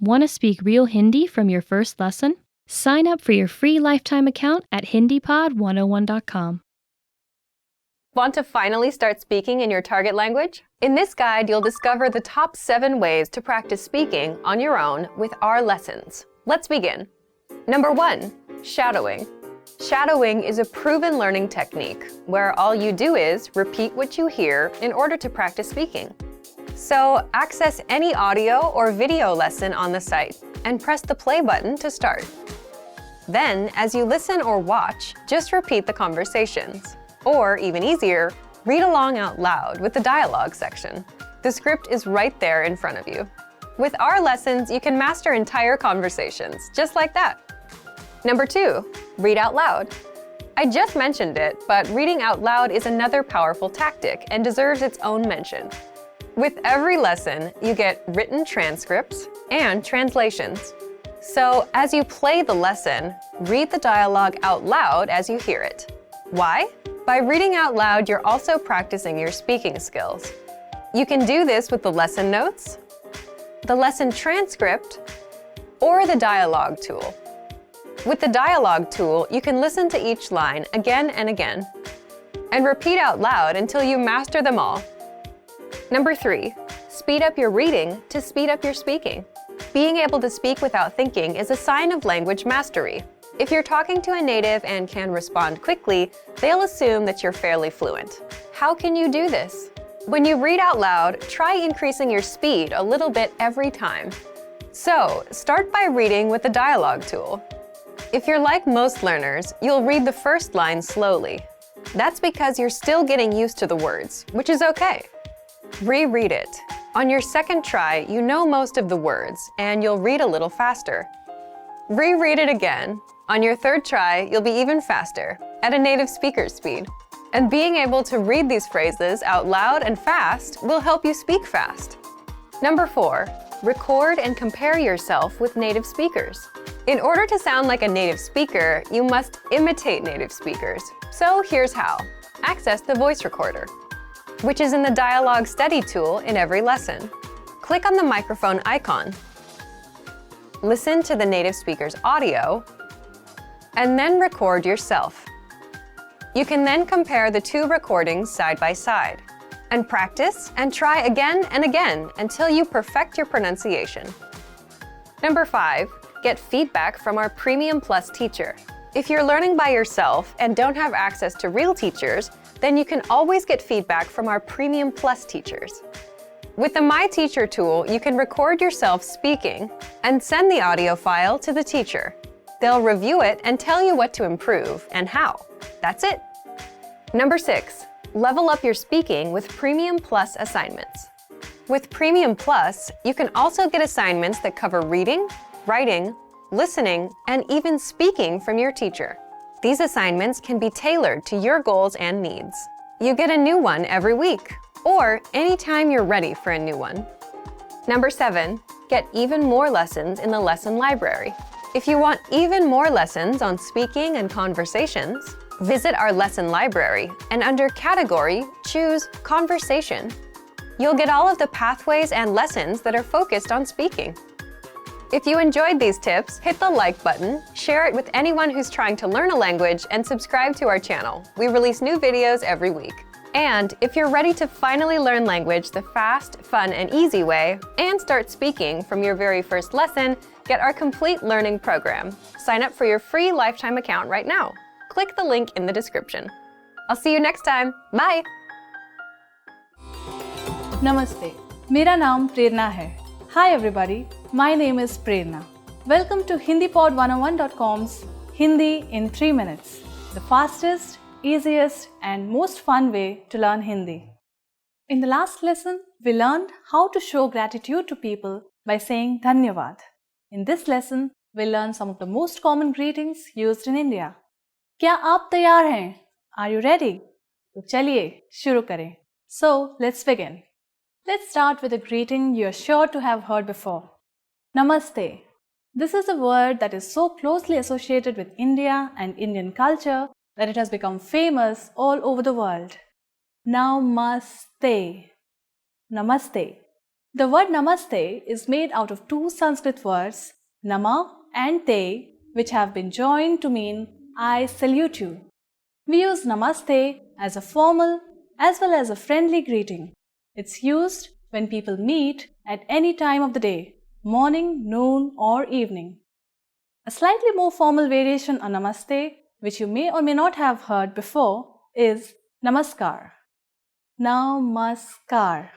Want to speak real Hindi from your first lesson? Sign up for your free lifetime account at HindiPod101.com. Want to finally start speaking in your target language? In this guide, you'll discover the top 7 ways to practice speaking on your own with our lessons. Let's begin. Number 1, shadowing. Shadowing is a proven learning technique where all you do is repeat what you hear in order to practice speaking. So, access any audio or video lesson on the site and press the play button to start. Then, as you listen or watch, just repeat the conversations. Or, even easier, read along out loud with the dialogue section. The script is right there in front of you. With our lessons, you can master entire conversations, just like that. Number 2, read out loud. I just mentioned it, but reading out loud is another powerful tactic and deserves its own mention. With every lesson, you get written transcripts and translations. So, as you play the lesson, read the dialogue out loud as you hear it. Why? By reading out loud, you're also practicing your speaking skills. You can do this with the lesson notes, the lesson transcript, or the dialogue tool. With the dialogue tool, you can listen to each line again and again, and repeat out loud until you master them all. Number 3, speed up your reading to speed up your speaking. Being able to speak without thinking is a sign of language mastery. If you're talking to a native and can respond quickly, they'll assume that you're fairly fluent. How can you do this? When you read out loud, try increasing your speed a little bit every time. So, start by reading with the dialogue tool. If you're like most learners, you'll read the first line slowly. That's because you're still getting used to the words, which is okay. Reread it. On your second try, you know most of the words, and you'll read a little faster. Reread it again. On your third try, you'll be even faster, at a native speaker's speed. And being able to read these phrases out loud and fast will help you speak fast. Number 4, record and compare yourself with native speakers. In order to sound like a native speaker, you must imitate native speakers. So here's how. Access the voice recorder, which is in the dialogue study tool in every lesson. Click on the microphone icon. Listen to the native speaker's audio, and then record yourself. You can then compare the 2 recordings side by side, and practice and try again and again until you perfect your pronunciation. Number 5, get feedback from our Premium Plus teacher. If you're learning by yourself and don't have access to real teachers, then you can always get feedback from our Premium Plus teachers. With the My Teacher tool, you can record yourself speaking and send the audio file to the teacher. They'll review it and tell you what to improve and how. That's it. Number 6, level up your speaking with Premium Plus assignments. With Premium Plus, you can also get assignments that cover reading, writing, listening, and even speaking from your teacher. These assignments can be tailored to your goals and needs. You get a new one every week, or anytime you're ready for a new one. Number 7, get even more lessons in the lesson library. If you want even more lessons on speaking and conversations, visit our lesson library and under Category, choose Conversation. You'll get all of the pathways and lessons that are focused on speaking. If you enjoyed these tips, hit the like button, share it with anyone who's trying to learn a language, and subscribe to our channel. We release new videos every week. And if you're ready to finally learn language the fast, fun, and easy way, and start speaking from your very first lesson, get our complete learning program. Sign up for your free lifetime account right now. Click the link in the description. I'll see you next time. Bye! Namaste. मेरा नाम प्रेरणा है. Hi everybody, my name is Prerna. Welcome to HindiPod101.com's Hindi in 3 minutes, the fastest, easiest and most fun way to learn Hindi. In the last lesson, we learned how to show gratitude to people by saying Dhanyavad. In this lesson, we'll learn some of the most common greetings used in India. क्या आप तैयार हैं? Are you ready? तो चलिए शुरू करें. So, let's begin. Let's start with a greeting you're sure to have heard before. Namaste. This is a word that is so closely associated with India and Indian culture that it has become famous all over the world. Namaste. Namaste. The word namaste is made out of two Sanskrit words, nama and te, which have been joined to mean I salute you. We use namaste as a formal as well as a friendly greeting. It's used when people meet at any time of the day, morning, noon, or evening. A slightly more formal variation on namaste, which you may or may not have heard before, is namaskar. Namaskar.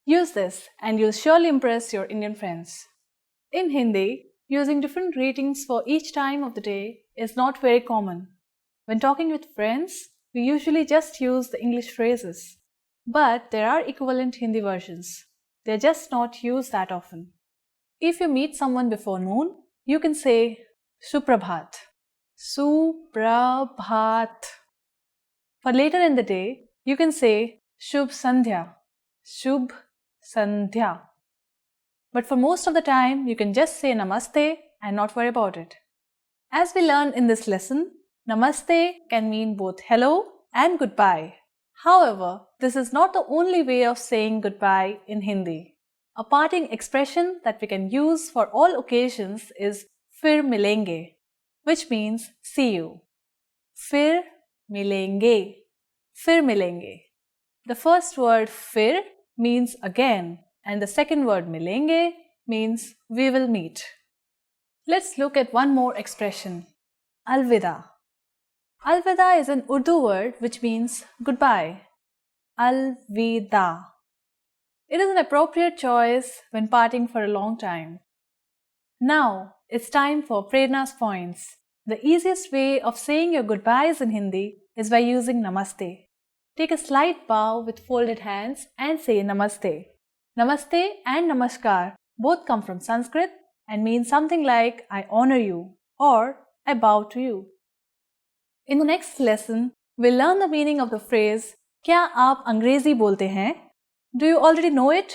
Use this and you'll surely impress your Indian friends. In Hindi, using different greetings for each time of the day is not very common. When talking with friends, we usually just use the English phrases. But there are equivalent Hindi versions. They're just not used that often. If you meet someone before noon, you can say Suprabhat. Suprabhat. For later in the day, you can say Shubh Sandhya. Shubh Sandhya. But for most of the time, you can just say Namaste and not worry about it. As we learned in this lesson, Namaste can mean both hello and goodbye. However, this is not the only way of saying goodbye in Hindi. A parting expression that we can use for all occasions is Fir milenge, which means see you. Fir milenge. Fir milenge. The first word fir means again, and the second word milenge means we will meet. Let's look at one more expression, alvida. Alvida is an Urdu word which means goodbye. Alvida. It is an appropriate choice when parting for a long time. Now, it's time for Prerna's points. The easiest way of saying your goodbyes in Hindi is by using Namaste. Take a slight bow with folded hands and say Namaste. Namaste and Namaskar both come from Sanskrit and mean something like I honor you or I bow to you. In the next lesson, we'll learn the meaning of the phrase क्या आप अंग्रेजी बोलते हैं? Do you already know it?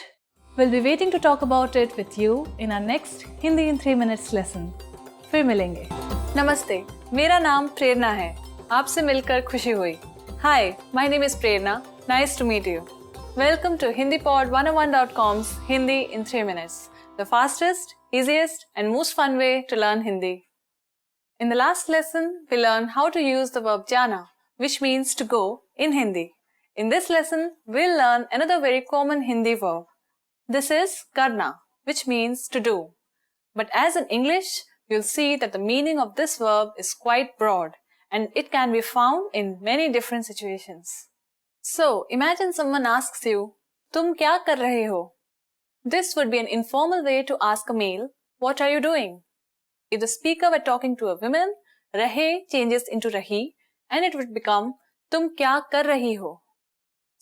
We'll be waiting to talk about it with you in our next Hindi in 3 minutes lesson. फिर मिलेंगे. नमस्ते, मेरा नाम प्रेरणा है. आपसे मिलकर खुशी हुई. Hi, my name is Prerna. Nice to meet you. Welcome to HindiPod101.com's Hindi in 3 minutes, the fastest, easiest and most fun way to learn Hindi. In the last lesson, we learned how to use the verb jana, which means to go, in Hindi. In this lesson, we'll learn another very common Hindi verb. This is karna, which means to do. But as in English, you'll see that the meaning of this verb is quite broad and it can be found in many different situations. So, imagine someone asks you, "Tum kya kar rahe ho?" This would be an informal way to ask a male, "What are you doing?" If the speaker were talking to a woman, rahe changes into rahi and it would become tum kya kar rahi ho.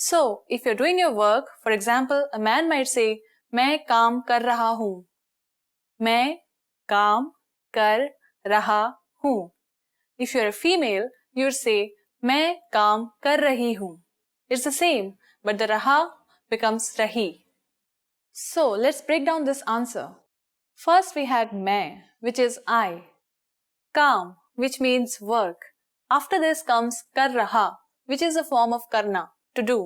So, if you're doing your work, for example, a man might say, "Main kaam kar raha hoon." Main kaam kar raha hoon. If you're a female, you'd say, "Main kaam kar rahi hoon." It's the same, but the raha becomes rahi. So, let's break down this answer. First, we had main, which is I. Kaam, which means work. After this comes kar raha, which is a form of karna, to do.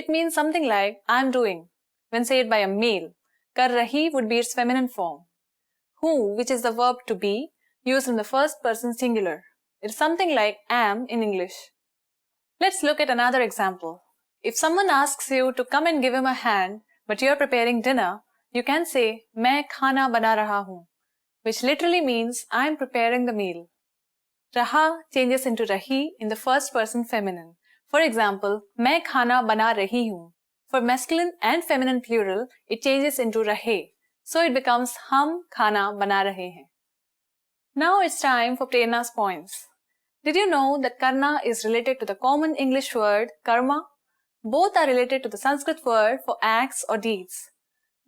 It means something like I'm doing. When said by a male, kar rahi would be its feminine form. Hu, which is the verb to be, used in the first person singular. It's something like am in English. Let's look at another example. If someone asks you to come and give him a hand, but you're preparing dinner, you can say, "Main khana bana raha hoon," which literally means I'm preparing the meal. Raha changes into rahi in the first person feminine. For example, "Main khana bana rahi hoon." For masculine and feminine plural, it changes into rahe. So it becomes hum khana bana rahe hain. Now it's time for Prerna's points. Did you know that karna is related to the common English word karma? Both are related to the Sanskrit word for acts or deeds.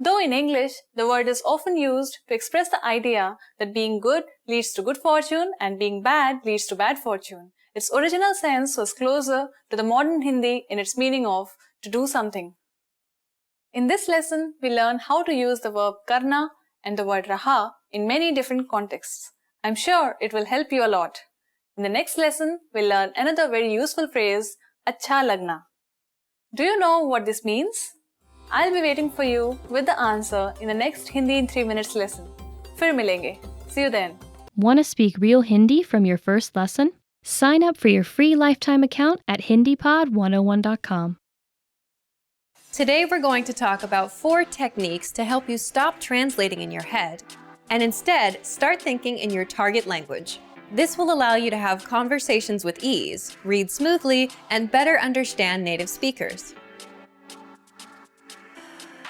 Though in English, the word is often used to express the idea that being good leads to good fortune and being bad leads to bad fortune, its original sense was closer to the modern Hindi in its meaning of to do something. In this lesson, we learn how to use the verb karna and the word raha in many different contexts. I'm sure it will help you a lot. In the next lesson, we'll learn another very useful phrase, "Achha lagna." Do you know what this means? I'll be waiting for you with the answer in the next Hindi in 3 minutes lesson. फिर मिलेंगे. See you then. Want to speak real Hindi from your first lesson? Sign up for your free lifetime account at HindiPod101.com. Today we're going to talk about 4 techniques to help you stop translating in your head and instead start thinking in your target language. This will allow you to have conversations with ease, read smoothly, and better understand native speakers.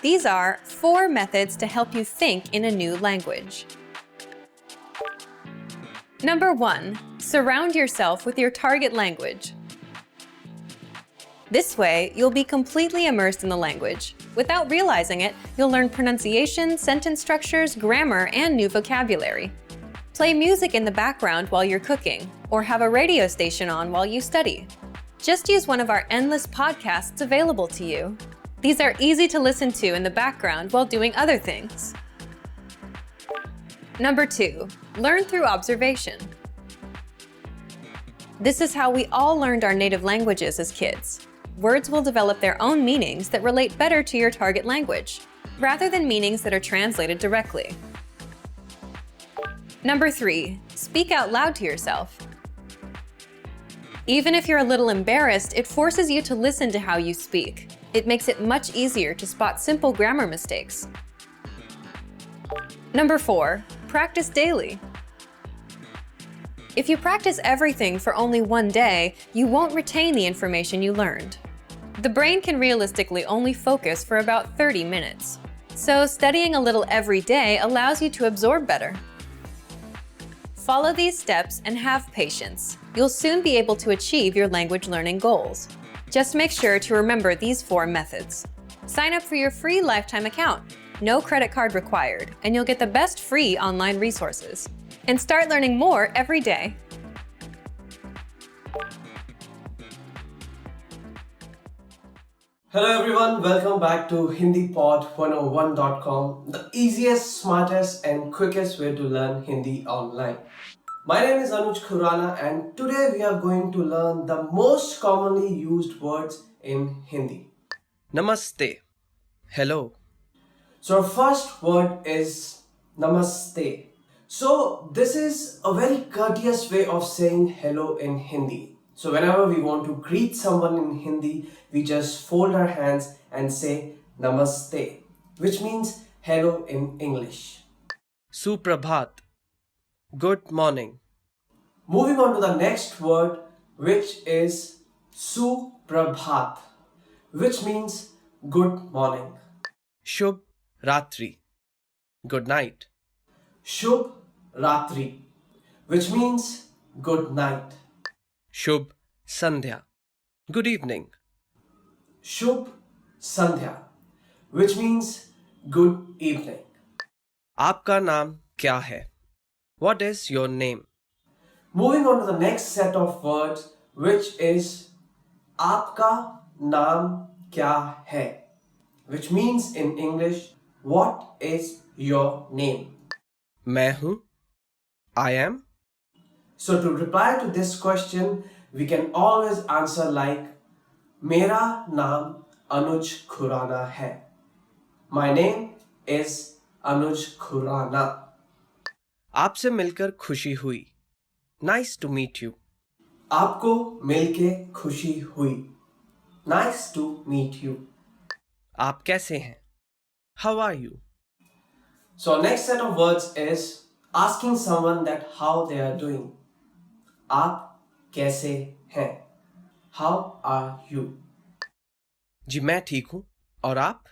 These are 4 methods to help you think in a new language. Number 1, surround yourself with your target language. This way, you'll be completely immersed in the language. Without realizing it, you'll learn pronunciation, sentence structures, grammar, and new vocabulary. Play music in the background while you're cooking, or have a radio station on while you study. Just use one of our endless podcasts available to you. These are easy to listen to in the background while doing other things. Number 2, learn through observation. This is how we all learned our native languages as kids. Words will develop their own meanings that relate better to your target language, rather than meanings that are translated directly. Number 3, speak out loud to yourself. Even if you're a little embarrassed, it forces you to listen to how you speak. It makes it much easier to spot simple grammar mistakes. Number 4, practice daily. If you practice everything for only one day, you won't retain the information you learned. The brain can realistically only focus for about 30 minutes. So studying a little every day allows you to absorb better. Follow these steps and have patience. You'll soon be able to achieve your language learning goals. Just make sure to remember these 4 methods. Sign up for your free lifetime account. No credit card required, and you'll get the best free online resources. And start learning more every day. Hello everyone, welcome back to HindiPod101.com, the easiest, smartest and quickest way to learn Hindi online. My name is Anuj Khurana and today we are going to learn the most commonly used words in Hindi. Namaste. Hello. So our first word is Namaste. So this is a very courteous way of saying hello in Hindi. So whenever we want to greet someone in Hindi, we just fold our hands and say Namaste, which means hello in English. Suprabhat. Good morning. Moving on to the next word, which is Suprabhat, which means good morning. Shubh Ratri. Good night. Shubh Ratri, which means good night. Shubh Sandhya. Good evening. Shubh Sandhya, which means good evening. आपका नाम क्या है? What is your name? Moving on to the next set of words, which is आपका नाम क्या है, which means in English, what is your name? मैं हूँ. I am. So to reply to this question, we can always answer like मेरा नाम अनुज खुराना है. My name is Anuj Khurana. आपसे मिलकर खुशी हुई. Nice to meet you. आपको मिलके खुशी हुई. Nice to meet you. आप कैसे हैं? How are you? So our next set of words is asking someone that how they are doing. आप कैसे हैं? How are you? जी मैं ठीक हूँ. और आप?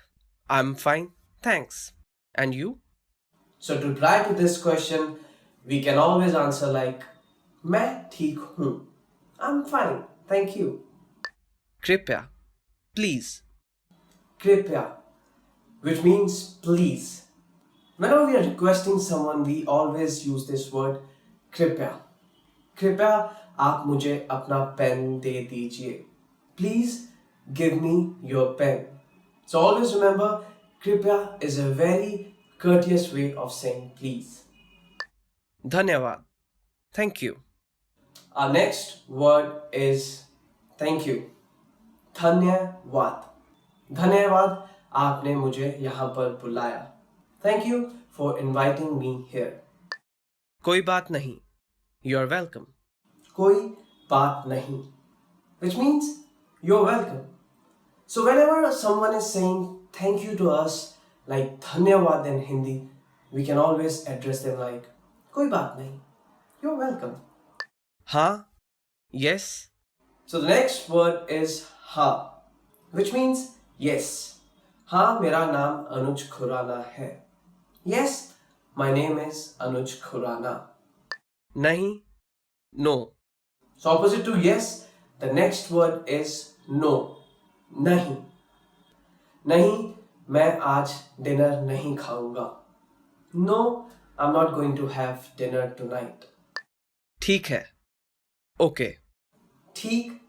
I'm fine. Thanks. And you? So to reply to this question, we can always answer like मैं ठीक हूँ. I'm fine. Thank you. कृपया. Please. कृपया, which means please. Whenever we are requesting someone, we always use this word कृपया. कृपया आप मुझे अपना पेन दे दीजिए. Please give me your pen. So always remember, कृपया is a very courteous way of saying please. धन्यवाद. Thank you. Our next word is thank you. धन्यवाद. धन्यवाद आपने मुझे यहाँ पर बुलाया. Thank you for inviting me here. कोई बात नहीं. You're welcome. कोई बात नहीं, which means you're welcome. So whenever someone is saying thank you to us, like धन्यवाद in Hindi, we can always address them like कोई बात नहीं. You're welcome. हाँ. Yes. So the next word is हाँ, which means yes. हाँ, मेरा नाम अनुज खुराना है. Yes, my name is Anuj Khurana. नहीं. No. So opposite to yes, the next word is no. नहीं. नहीं, मैं आज डिनर नहीं खाऊंगा. No, I'm not going to have dinner tonight. ठीक है. Okay. ठीक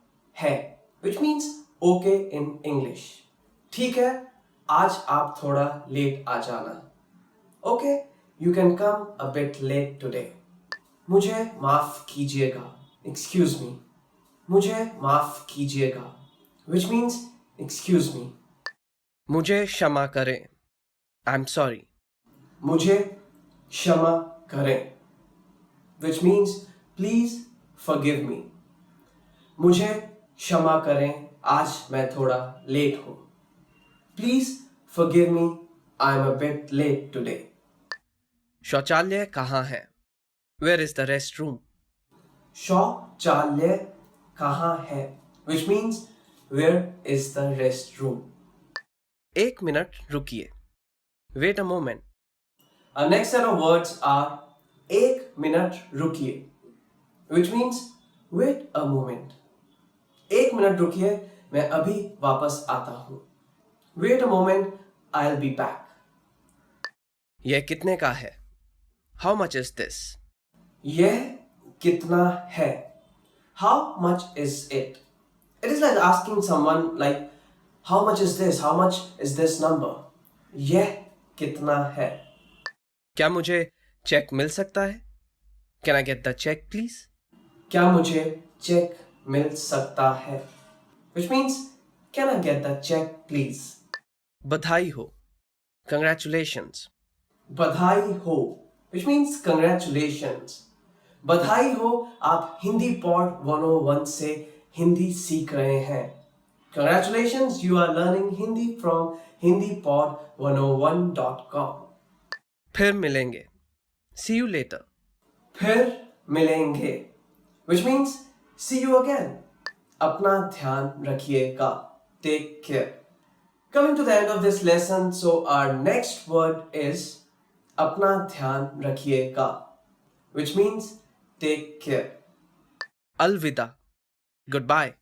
है, which means okay in English. ठीक है, आज आप थोड़ा लेट आ जाना. Okay, you can come a bit late today. मुझे माफ कीजिएगा. Excuse me. मुझे माफ कीजिएगा, which means excuse me. मुझे क्षमा करें. I'm sorry. मुझे क्षमा करें, which means please forgive me. मुझे क्षमा करें, आज मैं थोड़ा लेट हूँ. Please forgive me, I'm a bit late today. शौचालय कहाँ है? Where is the restroom? शौचालय कहाँ है, which means where is the restroom. एक मिनट रुकिए. Wait a moment. Our next set of words are एक मिनट रुकिए, which means wait a moment. एक मिनट रुकिए, मैं अभी वापस आता हूँ. Wait a moment, I'll be back. यह कितने का है? How much is this? यह कितना है? How much is it? It is like asking someone like, how much is this? How much is this number? यह कितना है? क्या मुझे चेक मिल सकता है? Can I get the check please? क्या मुझे चेक मिल सकता है? Which means, can I get the check please? बधाई हो. Congratulations. बधाई हो, which means congratulations. बधाई हो, आप हिंदी पॉड 101 से हिंदी सीख रहे हैं. Congratulations, you are learning Hindi from hindipod101.com. फिर मिलेंगे. See you later. फिर मिलेंगे, which means see you again. अपना ध्यान रखिएगा. Take care. Coming to the end of this lesson, so our next word is अपना ध्यान रखिएगा, which means take care. अलविदा. Goodbye.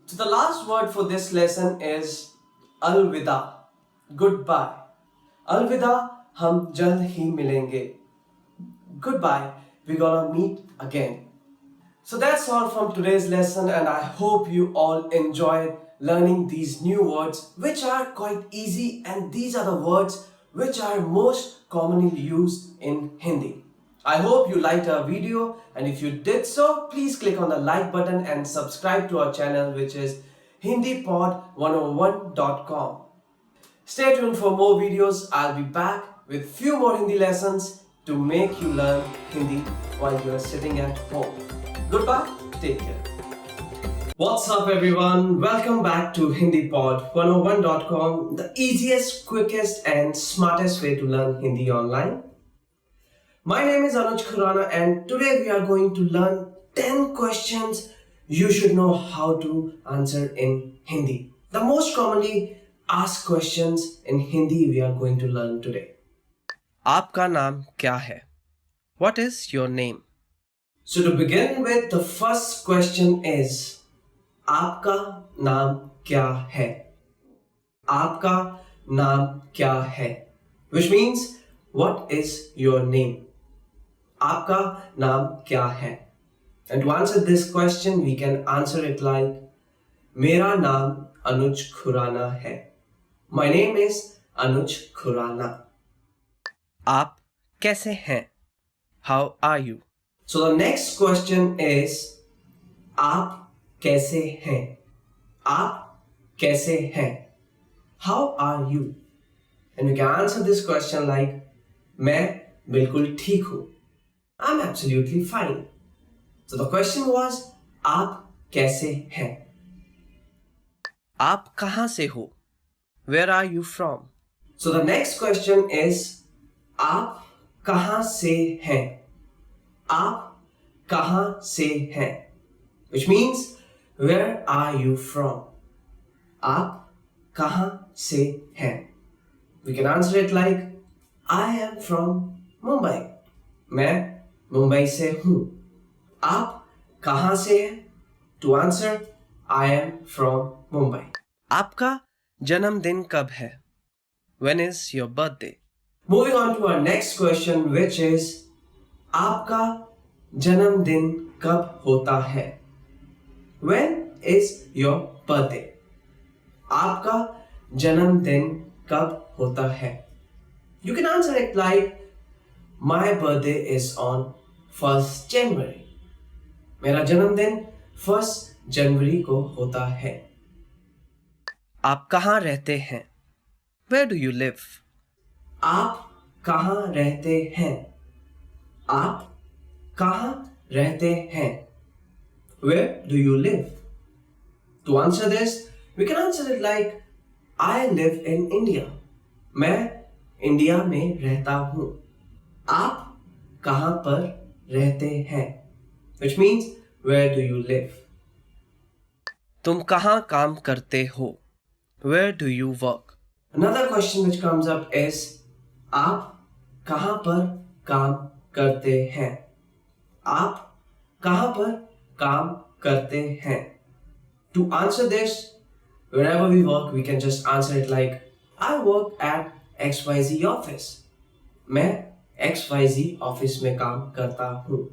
So the last word for this lesson is अलविदा, goodbye. अलविदा, हम जल्द ही मिलेंगे. Goodbye, we're gonna meet again. So that's all from today's lesson, and I hope you all enjoyed learning these new words, which are quite easy, and these are the words which are most commonly used in Hindi. I hope you liked our video, and if you did so, please click on the like button and subscribe to our channel, which is hindipod101.com. Stay tuned for more videos. I'll be back with few more Hindi lessons to make you learn Hindi while you are sitting at home. Goodbye, take care. What's up everyone? Welcome back to HindiPod101.com, the easiest, quickest and smartest way to learn Hindi online. My name is Anuj Khurana, and today we are going to learn 10 questions you should know how to answer in Hindi. The most commonly asked questions in Hindi we are going to learn today. आपका नाम क्या है? What is your name? So to begin with, the first question is आपका नाम क्या है? आपका नाम क्या है? Which means what is your name? आपका नाम क्या है? And to answer this question, we can answer it like मेरा नाम अनुज खुराना है. My name is Anuj Khurana. आप कैसे हैं? How are you? So the next question is आप कैसे हैं? आप कैसे हैं? how are you? And you can answer this question like, मैं बिल्कुल ठीक हूँ. I'm absolutely fine. So the question was, आप कैसे हैं? आप कहाँ से हो? Where are you from? So the next question is, आप कहाँ से हैं? आप कहाँ से हैं? Which means, where are you from? आप कहाँ से हैं? We can answer it like, I am from Mumbai. मैं मुंबई से हूँ. आप कहाँ से हैं? To answer, I am from Mumbai. आपका जन्मदिन कब है? When is your birthday? Moving on to our next question, which is, आपका जन्मदिन कब होता है? When is your birthday? आपका जन्मदिन कब होता है? You can answer it like, my birthday is on 1st January. मेरा जन्मदिन 1st जनवरी को होता है. आप कहाँ रहते हैं? Where do you live? आप कहाँ रहते हैं? आप कहाँ रहते हैं? Where do you live? To answer this, we can answer it like, I live in India. मैं इंडिया में रहता हूँ. आप कहाँ पर रहते हैं? Which means, where do you live? तुम कहाँ काम करते हो? Where do you work? Another question which comes up is, आप कहाँ पर काम करते हैं? आप कहाँ पर काम करते हैं? To answer this, wherever we work, we can just answer it like, I work at XYZ office. मैं XYZ ऑफिस में काम करता हूँ.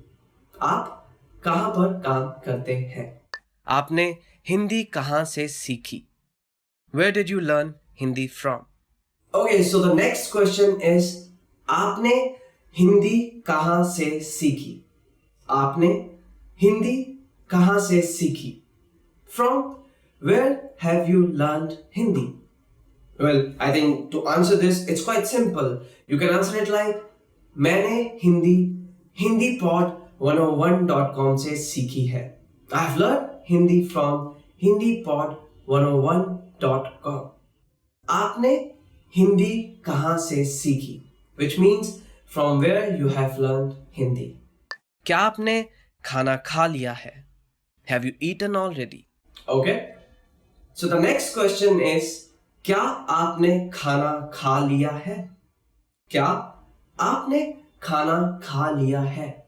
आप कहाँ पर काम करते हैं? आपने हिंदी कहाँ से सीखी? Where did you learn Hindi from? Okay, so the next question is, आपने हिंदी कहाँ से सीखी? आपने हिंदी कहाँ से सीखी? From where have you learned Hindi? Well, I think to answer this, it's quite simple. You can answer it like, मैंने Hindi hindipod101.com से सीखी है. I've learned Hindi from hindipod101.com. आपने हिंदी कहाँ से सीखी? Which means, from where you have learned Hindi. क्या आपने खाना खा लिया है? Have you eaten already? Okay. So the next question is, क्या आपने खाना खा लिया है? क्या आपने खाना खा लिया है?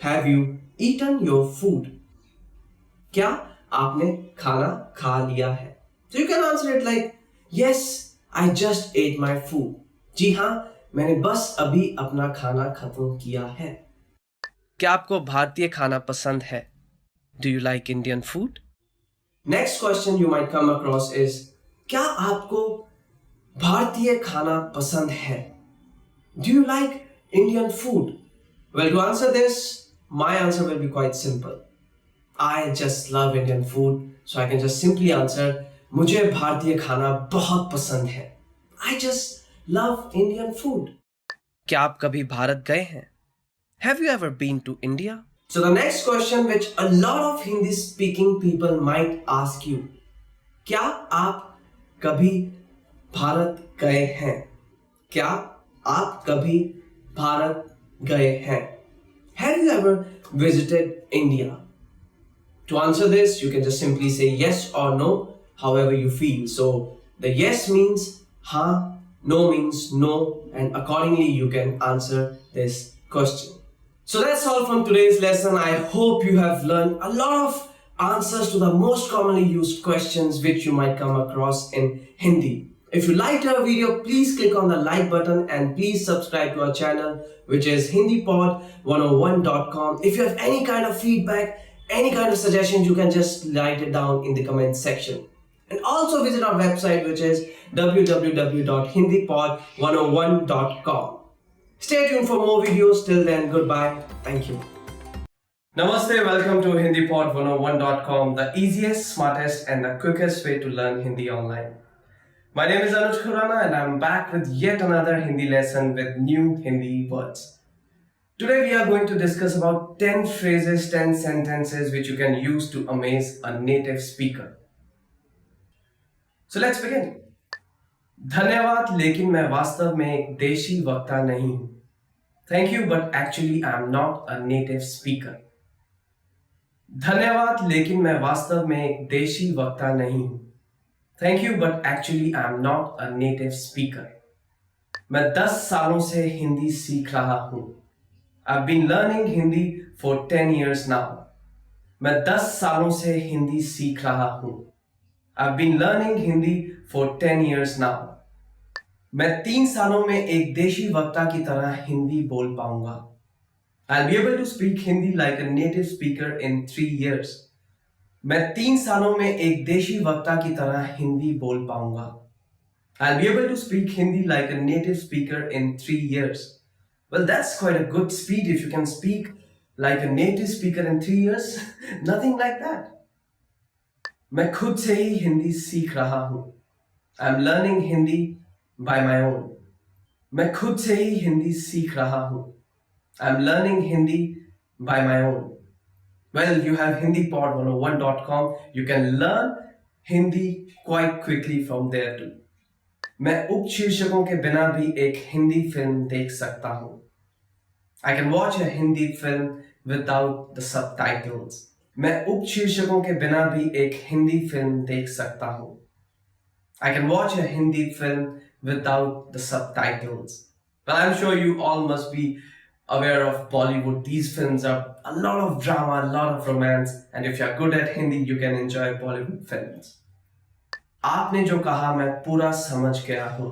Have you eaten your food? क्या आपने खाना खा लिया है? So you can answer it like, yes, I just ate my food. जी हाँ, मैंने बस अभी अपना खाना खत्म किया है. क्या आपको भारतीय खाना पसंद है? Do you like Indian food? Next question you might come across is, क्या आपको भारतीय खाना पसंद है? Do you like Indian food? Well, to answer this, my answer will be quite simple. I just love Indian food, so I can just simply answer, मुझे भारतीय खाना बहुत पसंद है. I just love Indian food. क्या आप कभी भारत गए हैं? Have you ever been to India? So the next question which a lot of Hindi speaking people might ask you, क्या आप कभी भारत गए हैं? क्या आप कभी भारत गए हैं? Have you ever visited India? To answer this, you can just simply say yes or no, however you feel. So the yes means हाँ, no means no, and accordingly you can answer this question. So that's all from today's lesson. I hope you have learned a lot of answers to the most commonly used questions which you might come across in Hindi. If you liked our video, please click on the like button and please subscribe to our channel, which is hindipod101.com. If you have any kind of feedback, any kind of suggestions, you can just write it down in the comment section. And also visit our website, which is www.hindipod101.com. Stay tuned for more videos. Till then, goodbye. Thank you. Namaste, welcome to hindipod101.com, the easiest, smartest and the quickest way to learn Hindi online. My name is Anuj Khurana and I'm back with yet another Hindi lesson with new Hindi words. Today we are going to discuss about 10 phrases, 10 sentences which you can use to amaze a native speaker. So let's begin. धन्यवाद लेकिन मैं वास्तव में एक देशी वक्ता नहीं हूं. Thank you but actually I am not a native speaker. धन्यवाद लेकिन मैं वास्तव में एक देशी वक्ता नहीं हूं. Thank you but actually I am not a native speaker. मैं 10 सालों से हिंदी सीख रहा हूं. I've been learning Hindi for 10 years now. मैं 10 सालों से हिंदी सीख रहा हूं. I've been learning Hindi for 10 years now. मैं 3 सालों में एक देशी वक्ता की तरह हिंदी बोल पाऊंगा. I'll be able to speak Hindi like a native speaker in 3 years. मैं 3 सालों में एक देशी वक्ता की तरह हिंदी बोल पाऊंगा. I'll be able to speak Hindi like a native speaker in 3 years. Well, that's quite a good speed if you can speak like a native speaker in 3 years. Nothing like that. मैं खुद से ही हिंदी सीख रहा हूं. I'm learning Hindi by my own. मैं खुद से ही हिंदी सीख रहा हूं. I'm learning Hindi by my own. Well, you have HindiPod101.com. You can learn Hindi quite quickly from there too. मैं उपशीर्षकों के बिना भी एक हिंदी फिल्म देख सकता हूं. I can watch a Hindi film without the subtitles. मैं उपशीर्षकों के बिना भी एक हिंदी फिल्म देख सकता हूं. I can watch a Hindi film without the subtitles. Well, I'm sure you all must be aware of Bollywood. These films are a lot of drama, a lot of romance, and if you're good at Hindi, you can enjoy Bollywood films. आपने जो कहा मैं पूरा समझ गया हूं.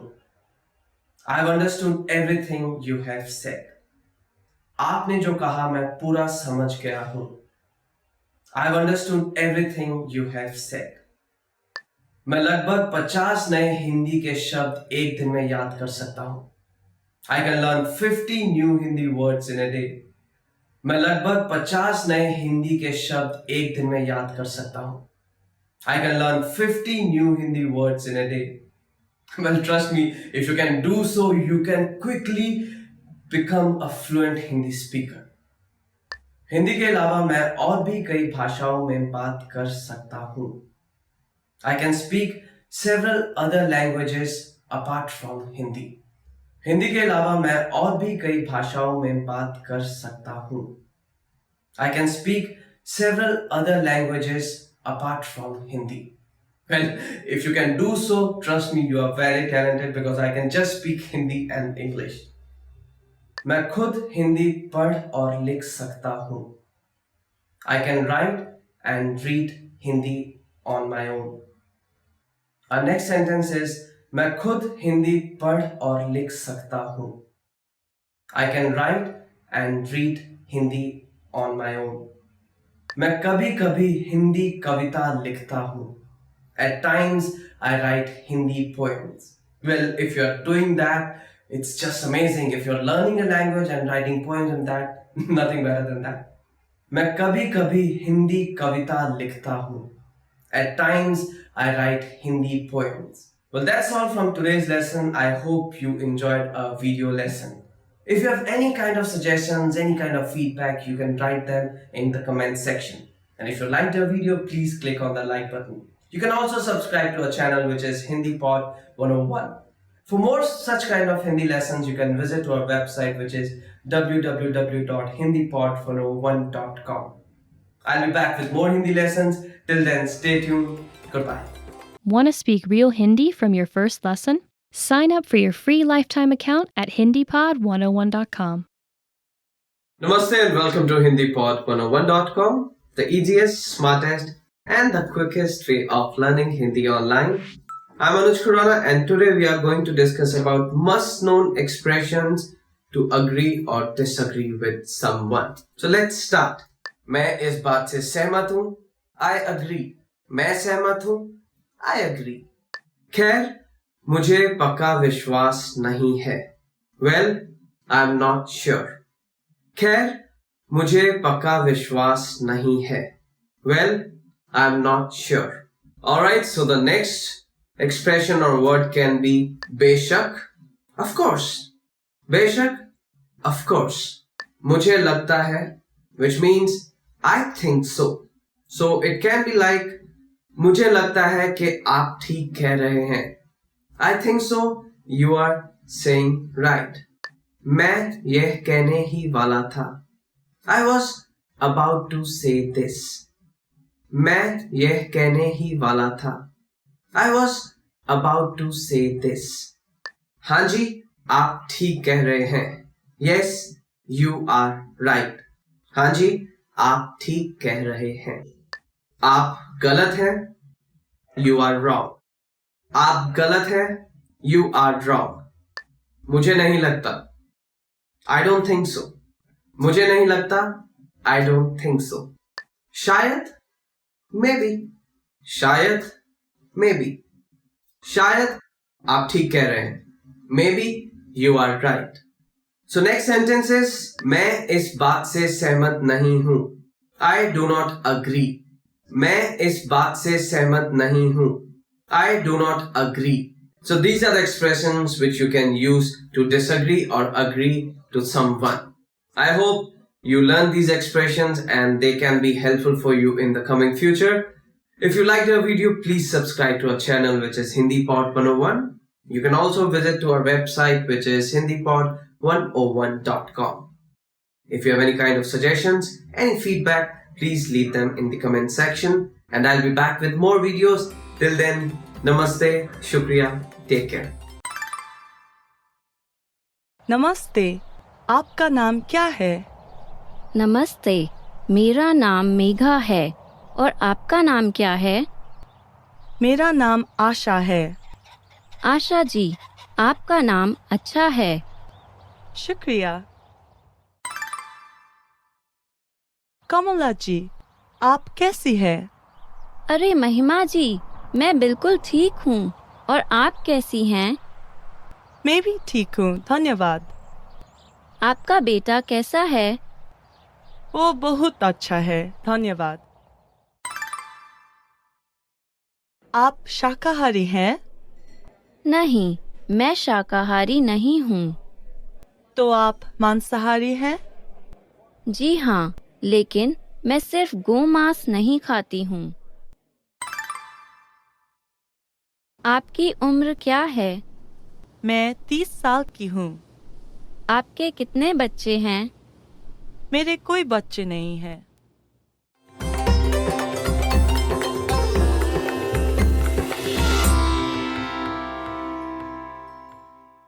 I've understood everything you have said. आपने जो कहा मैं पूरा समझ गया हूं. I've understood everything you have said. मैं लगभग 50 नए हिंदी के शब्द एक दिन में याद कर सकता हूं. I can learn 50 new Hindi words in a day. मैं लगभग 50 नए हिंदी के शब्द एक दिन में याद कर सकता हूं. I can learn 50 new Hindi words in a day. Well, trust me, if you can do so, you can quickly become a fluent Hindi speaker. Hindi के अलावा मैं और भी कई भाषाओं में बात कर सकता हूं. I can speak several other languages apart from Hindi. Hindi के अलावा मैं और भी कई भाषाओं में बात कर सकता हूं. I can speak several other languages apart from Hindi. Well, if you can do so, trust me, you are very talented because I can just speak Hindi and English. मैं खुद हिंदी पढ़ और लिख सकता हूं. I can write and read Hindi on my own. Our next sentence is मैं खुद हिंदी पढ़ और लिख सकता हूं. I can write and read Hindi on my own. मैं कभी कभी हिंदी कविता लिखता हूं. At times I write Hindi poems. Well, if you're doing that, it's just amazing. If you're learning a language and writing poems and that, nothing better than that. मैं कभी कभी हिंदी कविता लिखता हूं. At times I write Hindi poems. Well, that's all from today's lesson. I hope you enjoyed our video lesson. If you have any kind of suggestions, any kind of feedback, you can write them in the comment section. And if you liked our video, please click on the like button. You can also subscribe to our channel, which is HindiPod 101. For more such kind of Hindi lessons, you can visit our website, which is www.hindipod101.com. I'll be back with more Hindi lessons. Till then, stay tuned. Goodbye. Want to speak real Hindi from your first lesson? Sign up for your free lifetime account at HindiPod101.com. Namaste and welcome to HindiPod101.com, the easiest, smartest, and the quickest way of learning Hindi online. I'm Anuj Khurana and today we are going to discuss about must-known expressions to agree or disagree with someone. So let's start. मैं इस बात से सहमत हूँ. I agree. मैं सहमत हूँ. I agree. खैर, मुझे पक्का विश्वास नहीं है. Well, I'm not sure. खैर, मुझे पक्का विश्वास नहीं है. Well, I'm not sure. Alright, so the next expression or word can be बेशक, of course. बेशक, of course. मुझे लगता है, which means I think so. So it can be like मुझे लगता है कि आप ठीक कह रहे हैं. I think so. You are saying right. मैं यह कहने ही वाला था. I was about to say this. मैं यह कहने ही वाला था. I was about to say this. हाँ जी, आप ठीक कह रहे हैं. Yes, you are right. हाँ जी, आप ठीक कह रहे हैं. आप गलत हैं. You are wrong. आप गलत हैं. You are wrong. मुझे नहीं लगता. I don't think so. मुझे नहीं लगता. I don't think so. शायद, maybe. शायद, maybe. शायद आप ठीक कह रहे हैं. Maybe you are right. So next sentence is मैं इस बात से सहमत नहीं हूं. I do not agree. मैं इस बात से सहमत नहीं हूं. I do not agree. So these are the expressions which you can use to disagree or agree to someone. I hope you learn these expressions and they can be helpful for you in the coming future. If you liked our video, please subscribe to our channel which is HindiPod 101. You can also visit to our website which is HindiPod101.com. If you have any kind of suggestions, any feedback, please leave them in the comment section and I'll be back with more videos. Till then, Namaste, Shukriya, take care. नमस्ते, आपका नाम क्या है? नमस्ते, मेरा नाम मेघा है और आपका नाम क्या है? मेरा नाम आशा है. आशा जी, आपका नाम अच्छा है. शुक्रिया. कमला जी, आप कैसी हैं? अरे महिमा जी, मैं बिल्कुल ठीक हूँ और आप कैसी हैं? मैं भी ठीक हूँ, धन्यवाद. आपका बेटा कैसा है? वो बहुत अच्छा है, धन्यवाद. आप शाकाहारी हैं? नहीं, मैं शाकाहारी नहीं हूँ. तो आप मांसाहारी हैं? जी हाँ, लेकिन मैं सिर्फ गोमांस नहीं खाती हूँ. आपकी उम्र क्या है? मैं 30 साल की हूँ. आपके कितने बच्चे हैं? मेरे कोई बच्चे नहीं हैं.